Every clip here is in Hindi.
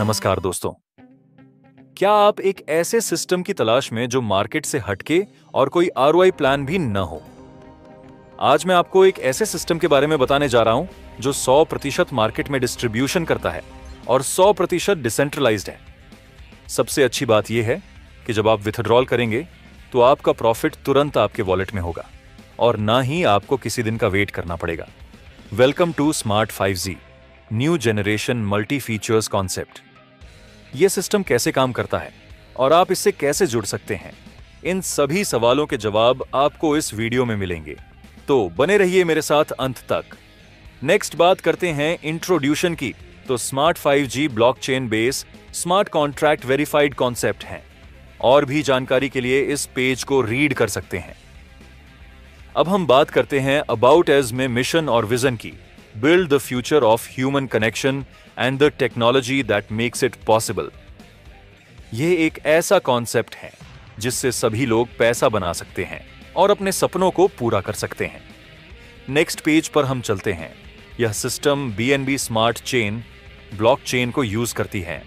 नमस्कार दोस्तों। क्या आप एक ऐसे सिस्टम की तलाश में जो मार्केट से हटके और कोई आरओआई प्लान भी न हो? आज मैं आपको एक ऐसे सिस्टम के बारे में बताने जा रहा हूं जो 100% मार्केट में डिस्ट्रीब्यूशन करता है और 100% डिसेंट्रलाइज्ड है। सबसे अच्छी बात यह है कि जब आप विथड्रॉल करेंगे तो आपका प्रॉफिट तुरंत आपके वॉलेट में होगा और ना ही आपको किसी दिन का वेट करना पड़ेगा। Welcome to smart 5G new generation multi features concept. यह सिस्टम कैसे काम करता है और आप इससे कैसे जुड़ सकते हैं, इन सभी सवालों के जवाब आपको इस वीडियो में मिलेंगे, तो बने रहिए मेरे साथ अंत तक। नेक्स्ट बात करते हैं इंट्रोड्यूशन की। तो smart 5G blockchain base smart contract verified concept है। और भी जानकारी के लिए इस पेज को रीड कर सकते हैं। अब हम बात करते हैं अबाउट एज में मिशन और विजन की। Build the future of human connection and the technology that makes it possible. यह एक ऐसा कॉन्सेप्ट है जिससे सभी लोग पैसा बना सकते हैं और अपने सपनों को पूरा कर सकते हैं। नेक्स्ट पेज पर हम चलते हैं। यह system BNB smart chain blockchain को यूज करती है,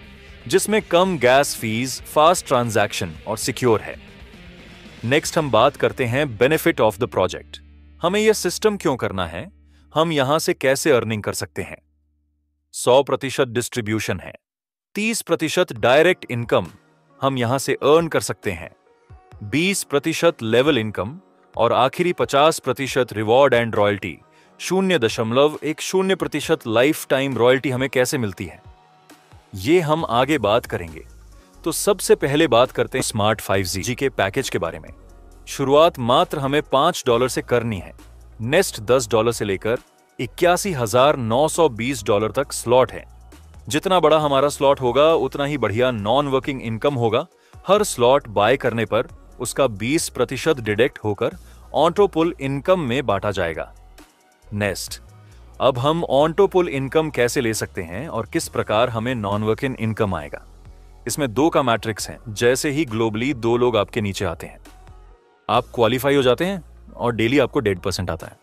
जिसमें कम गैस फीस, फास्ट ट्रांजैक्शन और सिक्योर है। नेक्स्ट हम बात करते हैं बेनिफिट ऑफ द प्रोजेक्ट। हमें यह सिस्टम क्यों करना है, हम यहां से कैसे अर्निंग कर सकते हैं। 100% डिस्ट्रीब्यूशन है, 30% डायरेक्ट इनकम हम यहां से अर्न कर सकते हैं, 20% लेवल इनकम और आखिरी 50% reward and royalty. 0.10% life time royalty हमें कैसे मिलती है, ये हम आगे बात करेंगे। तो सबसे पहले बात करते हैं स्मार्ट 5G के पैकेज के बारे में। शुरुआत मात्र हमें $5 से करनी है। नेक्स्ट $10 से लेकर $81,920 तक स्लॉट है। जितना बड़ा हमारा स्लॉट होगा उतना ही बढ़िया नॉन वर्किंग इनकम होगा। हर स्लॉट बाय करने पर उसका 20% डिडक्ट होकर ऑटोपुल इनकम में बांटा जाएगा। नेक्स्ट, अब हम ऑटोपुल इनकम कैसे ले सकते हैं और किस प्रकार हमें नॉन वर्किंग इनकम आएगा। इसमें 2 का मैट्रिक्स है। जैसे ही ग्लोबली 2 लोग आपके नीचे आते हैं, आप क्वालिफाई हो जाते हैं और डेली आपको 1.5% आता है,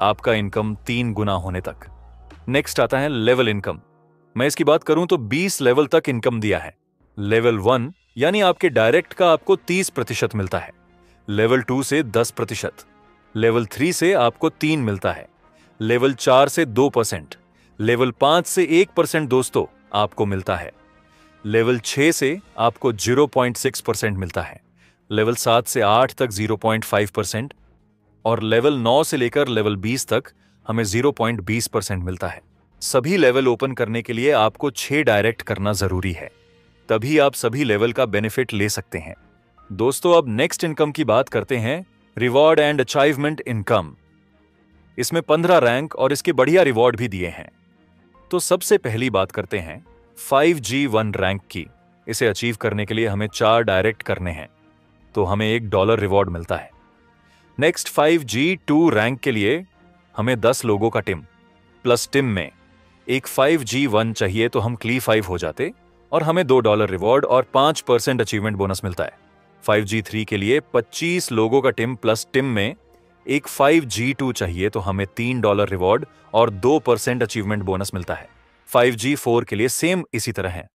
आपका इनकम 3 गुना होने तक। नेक्स्ट आता है लेवल इनकम। मैं इसकी बात करूं तो 20 लेवल तक इनकम दिया है। लेवल 1 यानी आपके डायरेक्ट का आपको 30% मिलता है, लेवल 2 से 10%, लेवल 3 से आपको 3 मिलता है, लेवल 4 से 2%, लेवल 5 से 1% दोस्तों आपको मिलता है, लेवल 6 से आपको 0.6% मिलता है, लेवल 7 से 8 तक 0.5% और लेवल 9 से लेकर लेवल 20 तक हमें 0.20% मिलता है। सभी लेवल ओपन करने के लिए आपको 6 डायरेक्ट करना जरूरी है, तभी आप सभी लेवल का बेनिफिट ले सकते हैं। दोस्तों, अब नेक्स्ट इनकम की बात करते हैं, रिवॉर्ड एंड अचीवमेंट इनकम। इसमें 15 रैंक और इसके बढ़िया रिवॉर्ड भी दिए हैं। तो सबसे पहली बात करते हैं 5G1 रैंक की। इसे अचीव करने के लिए हमें 4 डायरेक्ट करने हैं, तो हमें $1 रिवॉर्ड मिलता है। नेक्स्ट 5G2 रैंक के लिए हमें 10 लोगों का टीम प्लस टीम में एक 5G1 चाहिए, तो हम क्ली 5 हो जाते और हमें $2 रिवॉर्ड और 5% अचीवमेंट बोनस मिलता है। 5G3 के लिए 25 लोगों का टीम प्लस टीम में एक 5G2 चाहिए, तो हमें $3 रिवॉर्ड और 2% अचीवमेंट बोनस मिलता है। 5G4 के लिए सेम इसी तरह है।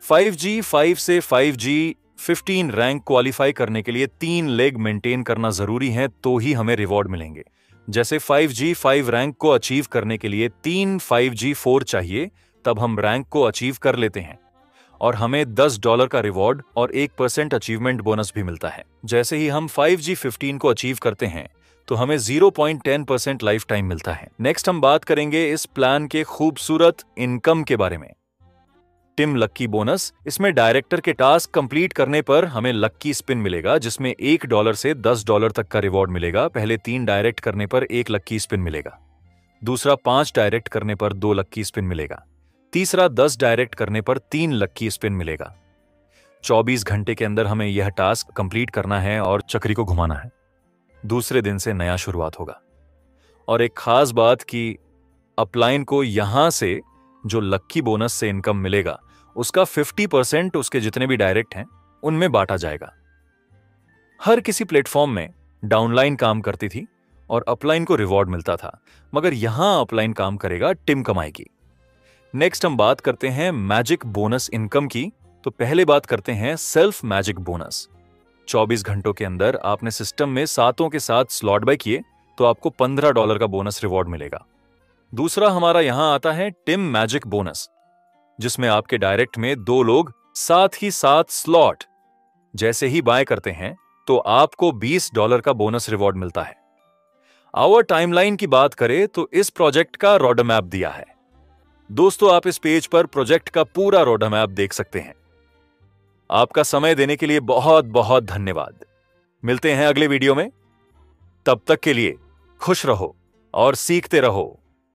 5G5 से 5G15 रैंक क्वालिफाई करने के लिए 3 लेग मेंटेन करना जरूरी है, तो ही हमें रिवॉर्ड मिलेंगे। जैसे 5G5 रैंक को अचीव करने के लिए 3 5G4 चाहिए, तब हम रैंक को अचीव कर लेते हैं और हमें $10 का रिवॉर्ड और 1% अचीवमेंट बोनस भी मिलता है। जैसे ही हम 5G15 को अचीव करते हैं तो हमें 0.10% लाइफ टाइम मिलता है। नेक्स्ट हम बात करेंगे इस प्लान के खूबसूरत इनकम के बारे में। टिम लक्की बोनस। इसमें डायरेक्टर के टास्क कंप्लीट करने पर हमें लक्की स्पिन मिलेगा, जिसमें $1 से $10 तक का रिवॉर्ड मिलेगा। पहले 3 डायरेक्ट करने पर 1 लक्की स्पिन मिलेगा, दूसरा 5 डायरेक्ट करने पर 2 लक्की स्पिन मिलेगा, तीसरा 10 डायरेक्ट करने पर 3 लक्की स्पिन मिलेगा। 24 घंटे के अंदर हमें यह टास्क कंप्लीट करना है और चक्री को घुमाना है। दूसरे दिन से नया शुरुआत होगा। और एक खास बात कि अपलाइन को यहां से जो लक्की बोनस से इनकम मिलेगा उसका 50% उसके जितने भी डायरेक्ट हैं उनमें बांटा जाएगा। हर किसी प्लेटफॉर्म में डाउनलाइन काम करती थी और अपलाइन को रिवॉर्ड मिलता था, मगर यहां अपलाइन काम करेगा, टिम कमाएगी। नेक्स्ट हम बात करते हैं मैजिक बोनस इनकम की। तो पहले बात करते हैं सेल्फ मैजिक बोनस। 24 घंटों के अंदर आपने सिस्टम में सातों के साथ स्लॉट बाय किए तो आपको $15 का बोनस रिवॉर्ड मिलेगा। दूसरा हमारा यहां आता है टिम मैजिक बोनस, जिसमें आपके डायरेक्ट में 2 लोग साथ ही साथ स्लॉट जैसे ही बाय करते हैं तो आपको $20 का बोनस रिवॉर्ड मिलता है। आवर टाइमलाइन की बात करें तो इस प्रोजेक्ट का रोड मैप दिया है। दोस्तों, आप इस पेज पर प्रोजेक्ट का पूरा रोड मैप देख सकते हैं। आपका समय देने के लिए बहुत बहुत धन्यवाद। मिलते हैं अगले वीडियो में। तब तक के लिए खुश रहो और सीखते रहो।